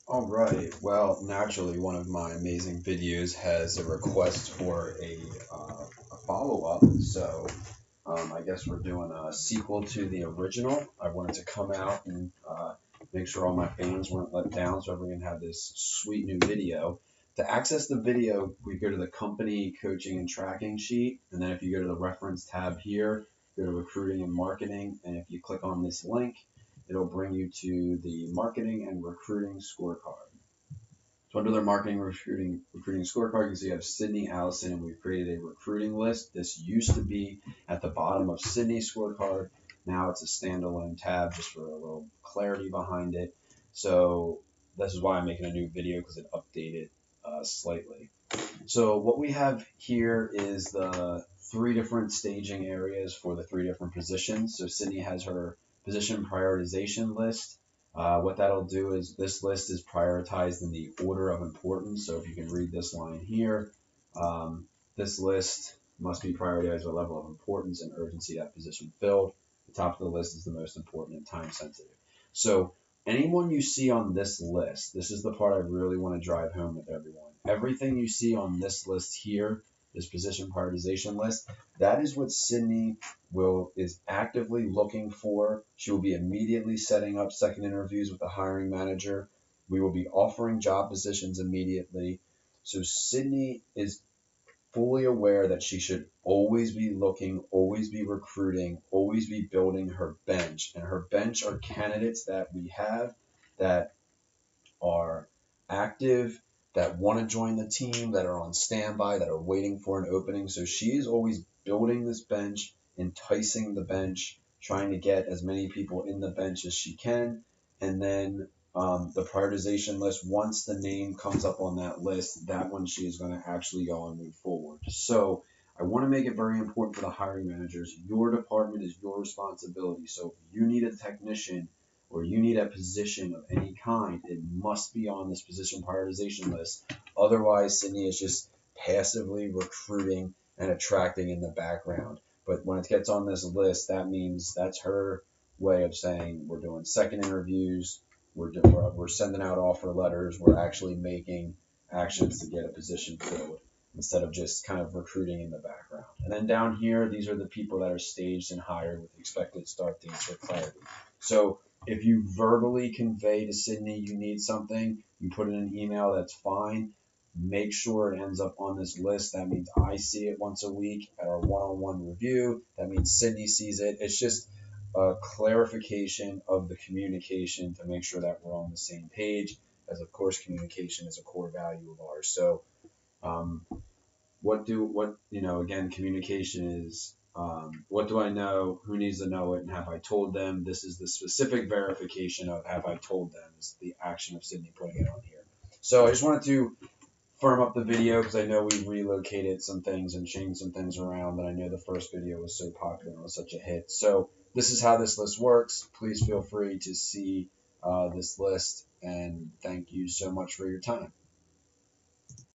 All right. Well, naturally, one of my amazing videos has a request for a follow up. So I guess we're doing a sequel to the original. I wanted to come out and make sure all my fans weren't let down, so everyone had this sweet new video. To access the video, we go to the company coaching and tracking sheet, and then if you go to the reference tab here, go to recruiting and marketing, and if you click on this link, it'll bring you to the marketing and recruiting scorecard. So under their marketing recruiting scorecard, you can see you have Sydney, Allison, and we've created a recruiting list. This used to be at the bottom of Sydney's scorecard. Now it's a standalone tab just for a little clarity behind it. So this is why I'm making a new video because it updated slightly. So what we have here is the three different staging areas for the three different positions. So Sydney has her position prioritization list. What that'll do is this list is prioritized in the order of importance. So if you can read this line here, this list must be prioritized by level of importance and urgency that position filled. The top of the list is the most important and time sensitive. So anyone you see on this list, this is the part I really want to drive home with everyone. Everything you see on this list here, this position prioritization list, that is what Sydney is actively looking for. She will be immediately setting up second interviews with the hiring manager. We will be offering job positions immediately. So Sydney is fully aware that she should always be looking, always be recruiting, always be building her bench. And her bench are candidates that we have that are active, that want to join the team, that are on standby, that are waiting for an opening. So she is always building this bench, enticing the bench, trying to get as many people in the bench as she can. And then the prioritization list, once the name comes up on that list, that one she is going to actually go and move forward. So I want to make it very important for the hiring managers. Your department is your responsibility. So if you need a technician or you need a position of any kind, it must be on this position prioritization list. Otherwise, Sydney is just passively recruiting and attracting in the background. But when it gets on this list, that means that's her way of saying we're doing second interviews, we're sending out offer letters, we're actually making actions to get a position filled instead of just kind of recruiting in the background. And then down here, these are the people that are staged and hired with expected start dates for clarity. So if you verbally convey to Sydney you need something, you put in an email, that's fine. Make sure it ends up on this list. That means I see it once a week at our one-on-one review. That means Sydney sees it. It's just a clarification of the communication to make sure that we're on the same page, as of course communication is a core value of ours. So um, again, communication is what do I know, who needs to know it, and have I told them. This is the specific verification of have I told them is the action of Sydney putting it on here. So I just wanted to firm up the video because I know we relocated some things and changed some things around that I know the first video was so popular and was such a hit. So this is how this list works. Please feel free to see this list, and thank you so much for your time.